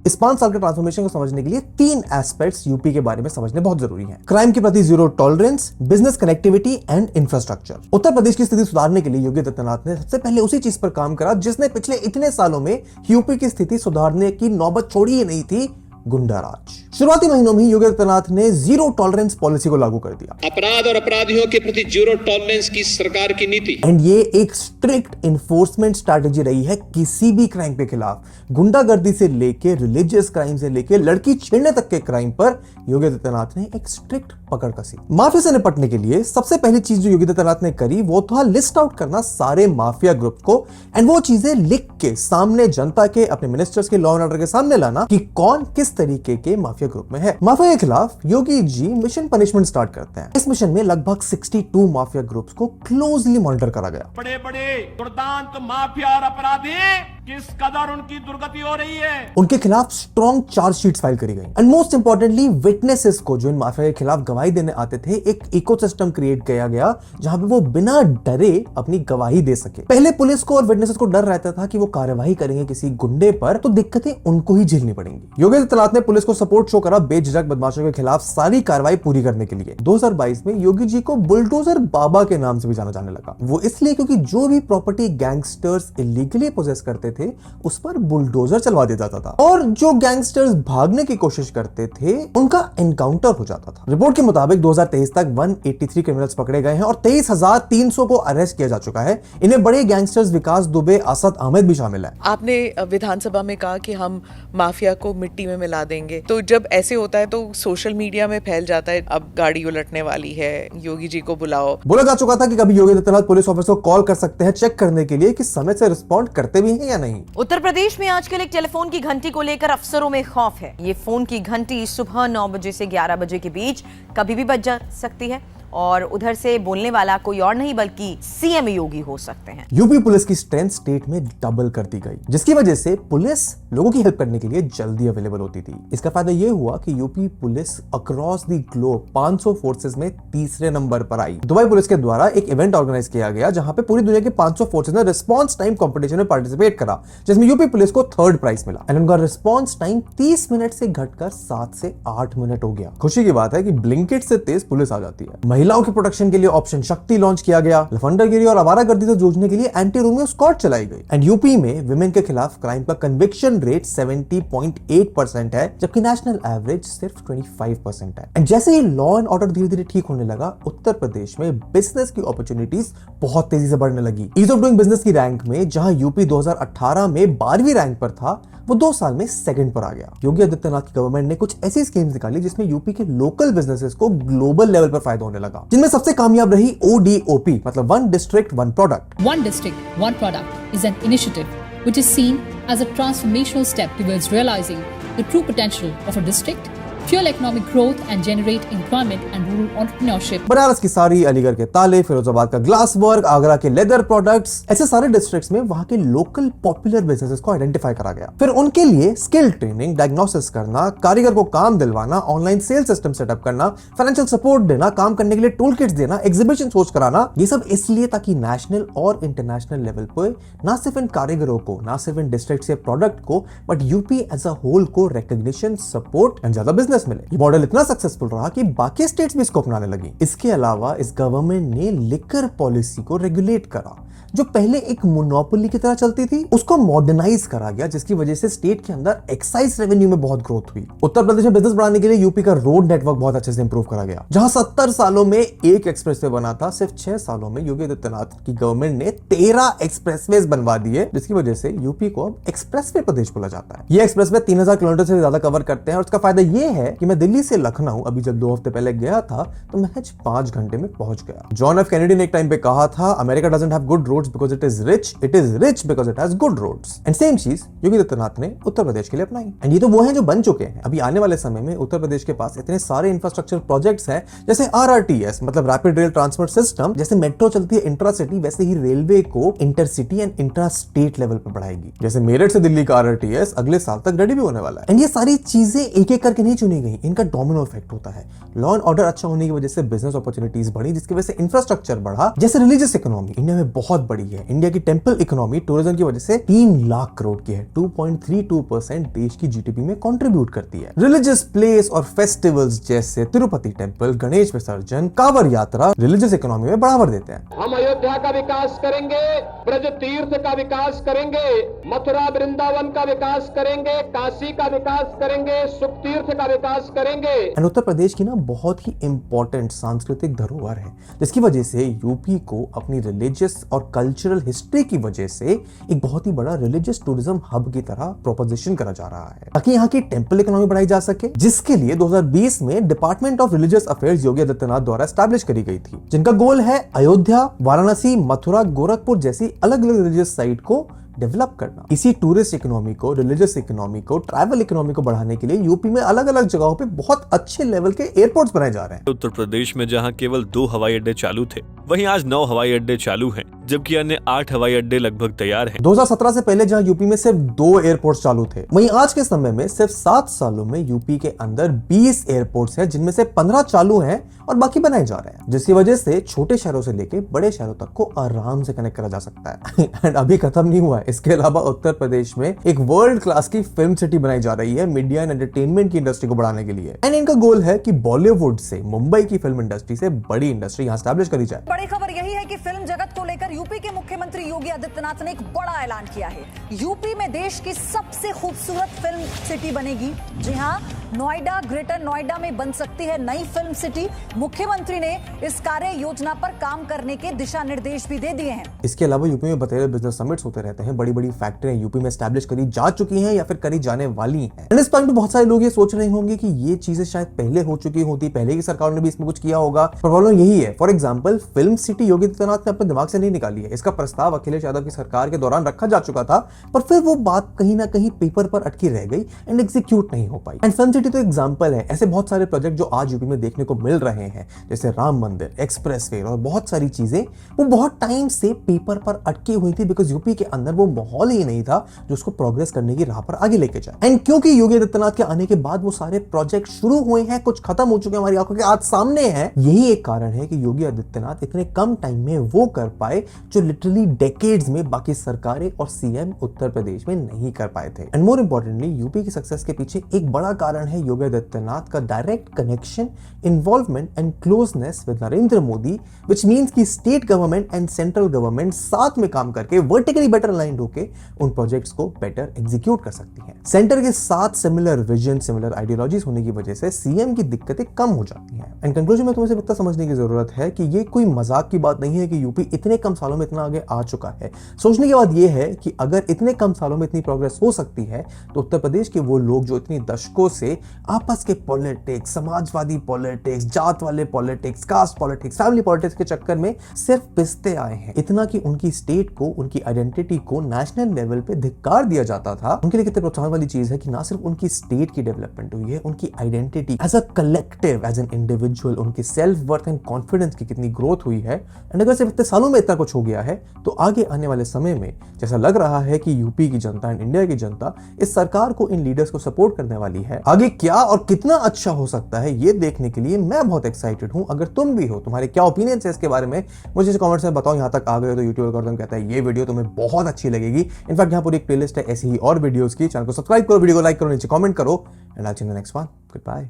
इस 5 साल के ट्रांसफॉर्मेशन को समझने के लिए 3 एस्पेक्ट्स यूपी के बारे में समझने बहुत जरूरी हैं। क्राइम के प्रति zero tolerance, business connectivity and infrastructure. Uttar Pradesh की स्थिति सुधारने के लिए योगी आदित्यनाथ ने सबसे पहले उसी चीज पर काम करा जिसने पिछले इतने सालों में यूपी की स्थिति सुधारने की नौबत छोड़ी ही नहीं थी, गुंडाराज। शुरुआती महीनों में योगी आदित्यनाथ ने जीरो टॉलरेंस पॉलिसी को लागू कर दिया। अपराध और अपराधियों के प्रति जीरो टॉलरेंस की सरकार की नीति एंड ये एक स्ट्रिक्ट इन्फोर्समेंट स्ट्रैटेजी रही है किसी भी क्राइम के खिलाफ। गुंडागर्दी से लेके रिलीजियस क्राइम से लेके लड़की छेड़ने तक के क्राइम पर योगी आदित्यनाथ ने एक स्ट्रिक्ट पकड़ कसी। माफिया से निपटने के लिए सबसे पहली चीज जो योगी आदित्यनाथ ने करी वो था लिस्ट आउट करना सारे माफिया ग्रुप को एंड वो चीजें लिख के सामने जनता के, अपने मिनिस्टर्स के, लॉ एंड ऑर्डर के सामने लाना कि कौन किस तरीके के माफिया ग्रुप में है। माफिया के खिलाफ Yogi ji mission punishment start करते हैं। इस मिशन में लगभग 62 माफिया ग्रुप्स को क्लोजली मॉनिटर करा गया। बड़े बड़े दुर्दांत माफिया और अपराधी किस कदर उनकी दुर्गति हो रही है। उनके खिलाफ स्ट्रॉन्ग चार्जशीट्स फाइल करी गई एंड मोस्ट इंपॉर्टेंटली विटनेसेस को जो इन माफिया के खिलाफ गवाही देने आते थे एक इकोसिस्टम क्रिएट किया गया जहां पे वो बिना डरे अपनी गवाही दे सके। पहले पुलिस को और विटनेसेस को डर रहता था कि वो कार्यवाही करेंगे किसी गुंडे पर तो दिक्कतें उनको ही झेलनी पड़ेंगी। योगी आदित्यनाथ ने पुलिस को सपोर्ट शो करा बेझिझक बदमाशों के खिलाफ सारी कार्रवाई पूरी करने के लिए। 2022 में योगी जी को बुलडोजर बाबा के नाम से भी जाना जाने लगा। वो इसलिए क्योंकि जो भी प्रॉपर्टी गैंगस्टर्स इलीगली पोजेस करते थे उस पर बुलडोजर चलवा दिया जाता था और जो गैंगस्टर्स भागने की कोशिश करते थे उनका एनकाउंटर हो जाता था। रिपोर्ट के मुताबिक 2023 तक 183 क्रिमिनल्स पकड़े गए हैं और 23,300 को अरेस्ट किया जा चुका है। इन्हें बड़े गैंगस्टर्स विकास दुबे, असद अहमद भी शामिल है। आपने विधानसभा में कहा कि हम माफिया को मिट्टी में मिला देंगे, तो जब ऐसे होता है तो सोशल मीडिया में फैल जाता है अब गाड़ी उलटने वाली है, योगी जी को बुलाओ। बोला जा चुका था कि कभी योगी आदित्यनाथ पुलिस ऑफिसर को कॉल कर सकते हैं चेक करने के लिए कि समय से रिस्पॉन्ड करते भी हैं या नहीं। उत्तर प्रदेश में आजकल एक टेलीफोन की घंटी को लेकर अफसरों में खौफ है। ये फोन की घंटी सुबह 9 बजे से 11 बजे के बीच कभी भी बज जा सकती है और उधर से बोलने वाला कोई और नहीं बल्कि सीएम योगी हो सकते हैं। यूपी पुलिस की स्ट्रेंथ स्टेट में डबल कर दी गई जिसकी वजह से पुलिस लोगों की हेल्प करने के लिए जल्दी अवेलेबल होती थी। इसका फायदा यह हुआ कि UP police across the globe 500 forces में तीसरे नंबर पर आई। दुबई पुलिस के द्वारा एक इवेंट ऑर्गेनाइज किया गया जहां पे पूरी दुनिया के 500 फोर्सेस ने रिस्पांस टाइम कंपटीशन में पार्टिसिपेट करा जिसमें यूपी पुलिस को 3rd प्राइज मिला एंड उनका रिस्पांस टाइम 30 मिनट से घटकर 7 से 8 मिनट हो गया। खुशी की बात है कि ब्लिंकिट से तेज पुलिस आ जाती है। महिलाओं के प्रोटेक्शन के लिए ऑप्शन शक्ति लॉन्च किया गया। लफंडरगिरी और आवारागर्दी से जूझने के लिए एंटी रोमियो स्क्वाड चलाई गई एंड यूपी में विमेन के खिलाफ क्राइम का कन्विक्शन रेट 70.8% है जबकि नेशनल एवरेज सिर्फ 25% है। एंड जैसे ही लॉ एंड ऑर्डर धीरे धीरे ठीक होने लगा उत्तर प्रदेश में बिजनेस की अपॉर्चुनिटीज बहुत तेजी से बढ़ने लगी। ईज ऑफ डूइंग बिजनेस की रैंक में जहां यूपी 2018 में 12वीं रैंक पर था वो 2 साल में 2nd पर आ गया। योगी आदित्यनाथ की गवर्नमेंट ने कुछ ऐसी स्कीम्स निकाली जिसमें यूपी के लोकल बिजनेसेस को ग्लोबल लेवल पर फायदा होने लगा जिनमें सबसे कामयाब रही ODOP मतलब one district one product. One district, one product is an initiative which is seen as a transformational step towards realizing the true potential of a district, fuel economic growth and generate employment and rural entrepreneurship. Banaras की साड़ी, अलीगढ़ के ताले, फिरोजाबाद का glass work, Agra के leather products, ऐसे सारे districts में वहां के लोकल पॉपुलर बिजनेसेस को आइडेंटिफाई करा गया। फिर उनके लिए स्किल ट्रेनिंग, डायग्नोसिस करना, कारीगर को काम दिलवाना, ऑनलाइन सेल सिस्टम सेटअप करना, फाइनेंशियल सपोर्ट देना, काम करने के लिए टूल किट्स देना, एग्जीबिशन होस्ट कराना, ये सब इसलिए ताकि नेशनल और इंटरनेशनल लेवल पर ना सिर्फ इन कारीगरों को, ना सिर्फ इन डिस्ट्रिक्ट से प्रोडक्ट को but UP as a whole को रिकॉग्निशन, सपोर्ट एंड ज्यादा बिजनेस मिले। ये मॉडल इतना सक्सेसफुल रहा कि बाकी स्टेट्स भी इसको अपनाने लगी। इसके अलावा इस गवर्नमेंट ने लिकर पॉलिसी को रेगुलेट करा जो पहले एक मोनोपोली की तरह चलती थी उसको मॉडर्नाइज करा गया जिसकी वजह से स्टेट के अंदर एक्साइज रेवेन्यू में बहुत ग्रोथ हुई। उत्तर प्रदेश में बिजनेस बढ़ाने के लिए यूपी का रोड नेटवर्क बहुत अच्छे से इंप्रूव करा गया। जहां 70 सालों में एक एक्सप्रेसवे बना था सिर्फ 6 सालों में योगी आदित्यनाथ की गवर्नमेंट ने 13 एक्सप्रेसवेज बनवा दिए जिसकी वजह से यूपी को अब एक्सप्रेसवे प्रदेश बोला जाता है। ये एक्सप्रेसवे 3000 किलोमीटर से ज्यादा कवर करते हैं और उसका फायदा ये है कि मैं दिल्ली से लखनऊ अभी जब 2 हफ्ते पहले गया था तो महज 5 घंटे में पहुंच गया। जॉन एफ कैनेडी ने एक टाइम पे कहा था America doesn't have good roads because it is rich, it is rich because it has good roads. And same चीज योगी आदित्यनाथ ने उत्तर प्रदेश के लिए अपनाई। एंड ये तो वो हैं जो बन चुके हैं। अभी आने वाले समय में उत्तर प्रदेश के पास इतने सारे इंफ्रास्ट्रक्चर प्रोजेक्ट्स हैं जैसे RRTS मतलब रैपिड रेल ट्रांसपोर्ट सिस्टम, जैसे मेट्रो चलती है इंट्रा सिटी वैसे ही रेलवे को intercity and intra state level पर बढ़ाएगी। जैसे मेरठ से दिल्ली का RRTS अगले साल तक रेडी भी होने वाला है। एंड ये सारी चीजें एक एक करके नहीं चुनी गई, इनका डोमिनो इफेक्ट होता है। लॉ एंड ऑर्डर अच्छा होने की वजह से बिजनेस अपॉर्चुनिटीज बढ़ी जिसकी वजह से इंफ्रास्ट्रक्चर बढ़ा। जैसे रिलीजियस इकोनॉमी इंडिया में बहुत बड़ी है। इंडिया की टेंपल इकोनॉमी टूरिज्म की वजह से 3 लाख करोड़ की है। 2.32% देश की जीडीपी में कंट्रीब्यूट करती है। रिलीजियस प्लेस और फेस्टिवल्स जैसे तिरुपति टेंपल, गणेश विसर्जन, कांवड़ यात्रा रिलीजियस इकोनॉमी में बढ़ावा देते हैं। हम अयोध्या का विकास करेंगे, ब्रज तीर्थ का विकास करेंगे, मथुरा वृंदावन का विकास करेंगे, काशी का विकास करेंगे, सुख तीर्थ का विकास करेंगे। एंड उत्तर प्रदेश की ना बहुत ही इंपॉर्टेंट सांस्कृतिक धरोहर है जिसकी वजह से यूपी को अपनी रिलीजियस और कल्चरल हिस्ट्री की वजह से एक बहुत ही बड़ा रिलीजियस टूरिज्म हब की तरह प्रोपोजिशन करा जा रहा है ताकि यहाँ की टेंपल इकोनॉमी बढ़ाई जा सके, जिसके लिए 2020 में department of religious affairs Yogi Adityanath द्वारा एस्टैब्लिश करी गई थी जिनका गोल है अयोध्या, वाराणसी, मथुरा, गोरखपुर जैसी अलग अलग रिलीजियस साइट को डेवलप करना। इसी टूरिस्ट इकोनॉमी को, रिलीजियस इकोनॉमी को, ट्रैवल इकोनॉमी को बढ़ाने के लिए यूपी में अलग अलग जगहों पे बहुत अच्छे लेवल के एयरपोर्ट्स बनाए जा रहे हैं। उत्तर प्रदेश में जहां केवल 2 हवाई अड्डे चालू थे वहीं आज 9 हवाई अड्डे चालू हैं जबकि अन्य 8 हवाई अड्डे लगभग तैयार हैं। 2017 से पहले जहां यूपी में सिर्फ 2 एयरपोर्ट्स चालू थे, वहीं आज के समय में सिर्फ 7 सालों में यूपी के अंदर 20 एयरपोर्ट्स हैं, जिनमें से 15 चालू हैं और बाकी बनाए जा रहे हैं, जिसकी वजह से छोटे शहरों से लेके बड़े शहरों तक को आराम से कनेक्ट करा जा सकता है। एंड अभी खत्म नहीं हुआ है, इसके अलावा उत्तर प्रदेश में एक वर्ल्ड क्लास की फिल्म सिटी बनाई जा रही है मीडिया एंड एंटरटेनमेंट की इंडस्ट्री को बढ़ाने के लिए। एंड इनका गोल है कि बॉलीवुड से मुंबई की फिल्म इंडस्ट्री से बड़ी इंडस्ट्री यहाँ स्टैब्लिश करी जाए। बड़ी खबर यही है कि फिल्म जगत को लेकर यूपी के मुख्यमंत्री योगी आदित्यनाथ ने एक बड़ा ऐलान किया है। यूपी में देश की सबसे खूबसूरत फिल्म सिटी बनेगी। जी हाँ, नोएडा, ग्रेटर नोएडा में बन सकती है नई फिल्म सिटी। मुख्यमंत्री ने इस कार्य योजना पर काम करने के दिशा निर्देश भी दे दिए हैं। इसके अलावा यूपी में बतेरे बिजनेस समिट्स होते रहते हैं, बड़ी बड़ी फैक्ट्रियां यूपी में एस्टैब्लिश करी जा चुकी हैं या फिर करी जाने वाली हैं। एंड इस पॉइंट पे बहुत सारे लोग ये सोच रहे होंगे कि ये चीजें शायद पहले हो चुकी होती, पहले की सरकार ने भी इसमें कुछ किया होगा। प्रॉब्लम यही है, for example film city Yogi Adityanath ने अपने दिमाग से नहीं निकाली है। इसका प्रस्ताव अखिलेश यादव की सरकार के दौरान रखा जा चुका था, पर फिर वो बात कहीं ना कहीं पेपर पर अटकी रह गई एंड एग्जीक्यूट नहीं हो पाई। एंड फिल्म सिटी तो एग्जाम्पल है, ऐसे बहुत सारे प्रोजेक्ट जो आज यूपी में देखने को मिल रहे हैं, जैसे राम मंदिर, एक्सप्रेसवे और बहुत सारी चीजें, वो बहुत टाइम से पेपर पर अटकी हुई थी, बिकॉज यूपी के अंदर वो माहौल ही नहीं था जो उसको प्रोग्रेस करने की राह पर आगे लेके जाए। एंड क्योंकि योगी आदित्यनाथ के आने के बाद वो सारे प्रोजेक्ट शुरू हुए हैं, कुछ खत्म हो चुके हैं, हमारी आंखों के आज सामने हैं, यही एक कारण है कि योगी आदित्यनाथ इतने कम टाइम में वो कर पाए जो लिटरली डेकेड्स में बाकी सरकारें और सीएम उत्तर प्रदेश में नहीं कर पाए थे। एंड मोर इंपॉर्टेंटली, यूपी की सक्सेस के पीछे एक बड़ा कारण है योगी आदित्यनाथ का direct connection, involvement and closeness with Narendra Modi, which means कि state government and central government साथ में काम करके वर्टिकली बेटर अलाइंड होके उन प्रोजेक्ट्स को बेटर एग्जीक्यूट कर सकती है। सेंटर के साथ सिमिलर विजन, सिमिलर आइडियोलॉजीज होने की वजह से सीएम की दिक्कतें कम हो जाती हैं। एंड कंक्लूजन में तुम्हें सिर्फ इतना समझने की जरूरत है कि ये कोई मजाक की बात नहीं है कि यूपी इतने कम सालों में इतना आगे आ चुका है। सोचने की बात यह है कि अगर इतने कम सालों में इतनी प्रोग्रेस हो सकती है, तो उत्तर प्रदेश के वो लोग जो इतनी दशकों से आपस के पॉलिटिक्स, समाजवादी पॉलिटिक्स, जात वाले politics, caste politics, family politics के चक्कर में सिर्फ पिसते आए हैं, इतना कि उनकी स्टेट को, उनकी आइडेंटिटी को नेशनल लेवल पे धिक्कार दिया जाता था, उनके लिए कितने प्रोत्साहन वाली चीज है कि ना सिर्फ उनकी स्टेट की डेवलपमेंट हुई है, उनकी identity as a collective, as an individual, उनकी सेल्फ वर्थ एंड कॉन्फिडेंस की कितनी ग्रोथ हुई है। एंड अगर सिर्फ इतने सालों में इतना कुछ हो गया है, तो आगे आने वाले समय में जैसा लग रहा है कि यूपी की जनता एंड इंडिया की जनता इस सरकार को, इन लीडर्स को सपोर्ट करने वाली है। आगे क्या और कितना अच्छा हो सकता है ये देखने के लिए मैं बहुत एक्साइटेड हूं। अगर तुम भी हो, तुम्हारे क्या ओपिनियन है इसके बारे में, मुझे कमेंट्स में बताओ। यहां तक आ गए हो तो यूट्यूब एल्गोरिथम कहता है ये वीडियो तुम्हें बहुत अच्छी लगेगी। इनफैक्ट यहां पर एक प्लेलिस्ट है ऐसी ही और वीडियोस की। चैनल को सब्सक्राइब करो, वीडियो को लाइक करो, नीचे कमेंट करो, and I see you in the next one. Good bye.